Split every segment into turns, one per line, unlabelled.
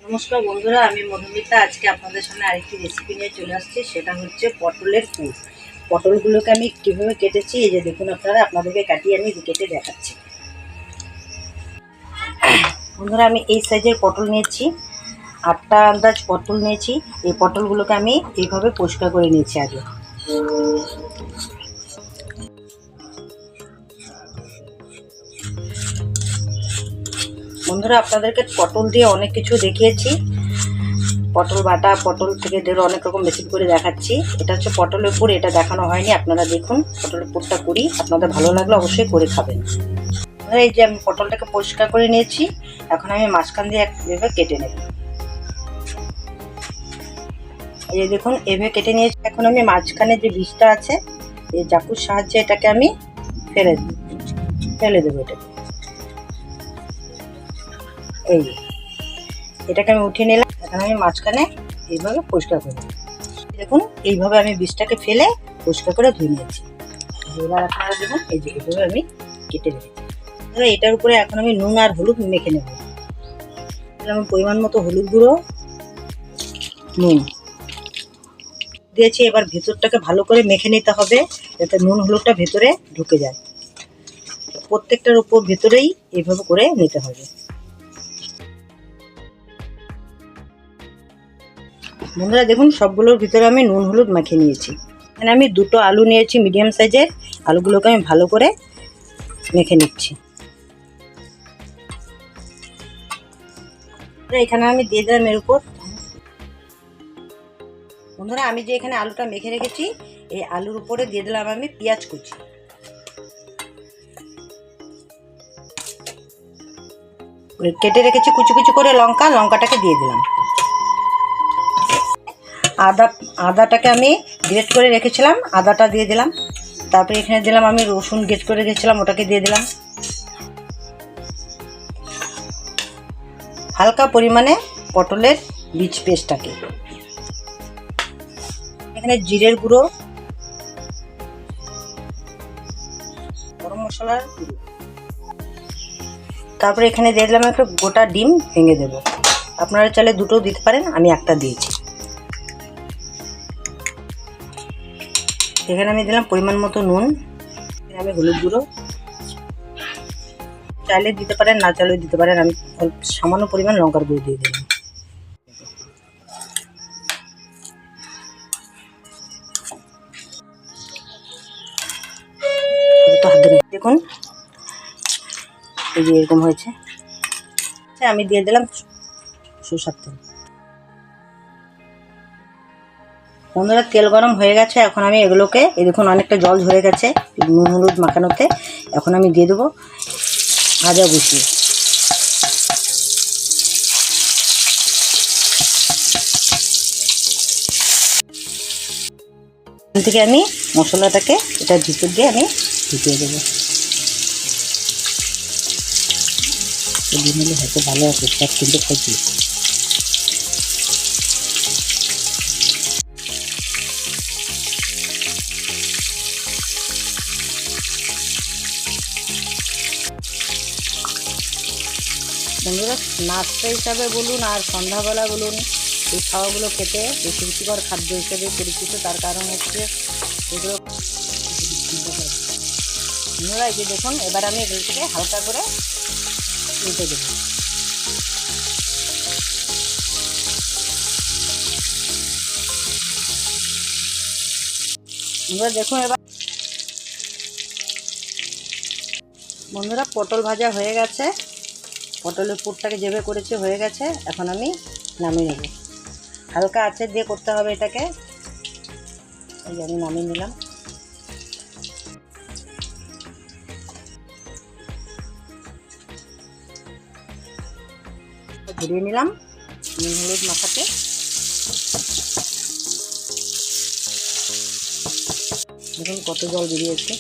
নমস্কার বন্ধুরা, আমি মধুমিতা। আজকে আপনাদের সামনে আরেকটি রেসিপি নিয়ে চলে আসছি। সেটা হচ্ছে পটলের পুর। পটলগুলোকে আমি কীভাবে কেটেছি এই যে দেখুন, আপনাদেরকে কাটিয়ে আমি কেটে দেখাচ্ছি। বন্ধুরা, আমি এই সাইজের পটল নিয়েছি, 8টা আন্দাজ পটল নিয়েছি। এই পটলগুলোকে আমি এইভাবে পরিষ্কার করে নিয়েছি আগে। বন্ধুরা, আপনাদেরকে পটল দিয়ে অনেক কিছু দেখিয়েছি, পটল বাটা, পটল থেকে ধরে অনেক রকম রেসিপি করে দেখাচ্ছি। এটা হচ্ছে পটলের পুর, এটা দেখানো হয়নি। আপনারা দেখুন পটলের পুরটা করি, আপনাদের ভালো লাগলে অবশ্যই করে খাবেন। এই যে আমি পটলটাকে পরিষ্কার করে নিয়েছি, এখন আমি মাঝখান দিয়ে এভাবে কেটে নেব। এই যে দেখুন এভাবে কেটে নিয়েছি। এখন আমি মাঝখানে যে বীজটা আছে এই চাকুর সাহায্যে এটাকে আমি ফেলে দেবো। এটাকে আমি উঠিয়ে নিলাম। এখন আমি মাঝখানে এইভাবে পরিষ্কার করে নেব। দেখুন এইভাবে আমি বীজটাকে ফেলে পরিষ্কার করে ধুয়ে নিয়েছি। এবার আপনারা দেখুন এই যে এইভাবে আমি কেটে রেখেছি। এটার উপরে এখন আমি নুন আর হলুদ মেখে নেব। আমি পরিমাণ মতো হলুদ গুঁড়ো, নুন দিয়েছি। এবার ভেতরটাকে ভালো করে মেখে নিতে হবে, যাতে নুন হলুদটা ভেতরে ঢুকে যায়। প্রত্যেকটার উপর ভেতরেই এইভাবে করে নিতে হবে। বন্ধুরা দেখুন সবগুলোর ভিতরে আমি নুন হলুদ মাখিয়ে নিয়েছি। এখানে আমি 2টো আলু নিয়েছি মিডিয়াম সাইজের। আলুগুলোকে আমি ভালো করে মেখে নিচ্ছি। এখানে আমি দিয়ে দিলাম এর উপর। বন্ধুরা, আমি যে এখানে আলুটা মেখে রেখেছি এই আলুর উপরে দিয়ে দিলাম আমি পেঁয়াজ কুচি। কেটে রেখেছি কুচি কুচি করে লঙ্কাটাকে দিয়ে দিলাম। আদাটাকে আমি গ্রেট করে রেখেছিলাম, আদাটা দিয়ে দিলাম। তারপরে এখানে দিলাম আমি রসুন গ্রেট করে রেখেছিলাম, ওটাকে দিয়ে দিলাম। হালকা পরিমাণে পটলের বীজ পেস্টটাকে, এখানে জিরের গুঁড়ো, গরম মশলার গুঁড়ো। তারপরে এখানে দিয়ে দিলাম একটা গোটা ডিম ভেঙে দেব। আপনারা চাইলে 2টো দিতে পারেন, আমি একটা দিয়েছি। এখানে আমি দিলাম পরিমাণ মতো নুন, এখানে আমি হলুদ গুঁড়ো, চাইলে দিতে পারেন, না চাইলেও দিতে পারেন। আমি সামান্য পরিমাণ লঙ্কার গুঁড়ো দিয়ে দিলাম। দেখুন এই যে এরকম হয়েছে। আমি দিয়ে দিলাম সরষের তেল। বন্ধুরা, তেল গরম হয়ে গেছে। এখন আমি এগুলোকে, এই দেখুন অনেকটা জল ঝরে গেছে নুন হলুদ মাখানোতে। এখন আমি দিয়ে দেবো ভাজা বসিয়ে। এখান থেকে আমি মশলাটাকে এটার ভিতর দিয়ে আমি ঢুকিয়ে দেবো। দিয়ে নিলে হয়তো ভালো আছে, সব কিন্তু খাইছি। বন্ধুরা, নাস্তা হিসাবে বলুন আর সন্ধ্যাবেলা বলুন, এই খাওয়াগুলো খেতে বেশি রুচিকর খাদ্য হিসেবে পরিচিত। তার কারণ হচ্ছে এগুলো। বন্ধুরা এই যে দেখুন, এবার আমি এগুলো থেকে হালকা করে উল্টে দেব। বন্ধুরা দেখুন এবার, বন্ধুরা পটল ভাজা হয়ে গেছে। পটলের পুরটাকে যেভাবে করেছি হয়ে গেছে। এখন আমি নামিয়ে নেব। হালকা আঁচে দিয়ে করতে হবে এটাকে। এই যে আমি নামিয়ে নিলাম। ঘুরিয়ে নিলাম নুন হলুদ মাখাতে। দেখুন কত জল বেরিয়েছে।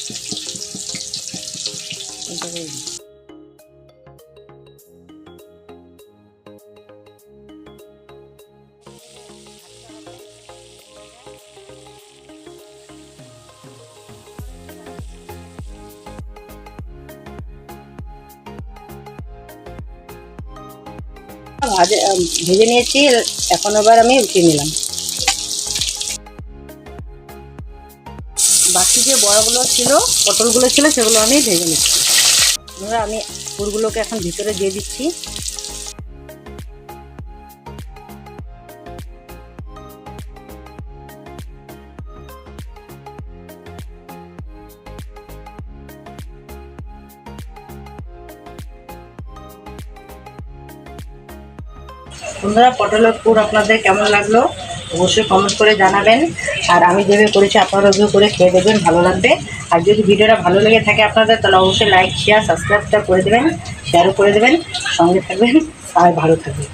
ভেজে নিয়েছি, এখন আবার আমি উঠিয়ে নিলাম। বাকি যে বড়াগুলো ছিল, পটলগুলো ছিল, সেগুলো আমি ভেজে নিচ্ছি। বন্ধুরা, আমি পুরগুলোকে এখন ভিতরে দিয়ে দিচ্ছি। বন্ধুরা, পটলের পুর আপনাদের কেমন লাগলো অবশ্যই কমেন্ট করে জানাবেন। আর আমি যেভাবে করেছি আপনারা ওইভাবে করে খেয়ে দেখবেন, ভালো লাগবে। আর যদি ভিডিওটা ভালো লেগে থাকে আপনাদের, তাহলে অবশ্যই লাইক, শেয়ার, সাবস্ক্রাইবটা করে দেবেন, শেয়ারও করে দেবেন। সঙ্গে থাকবেন আর ভালো থাকবেন।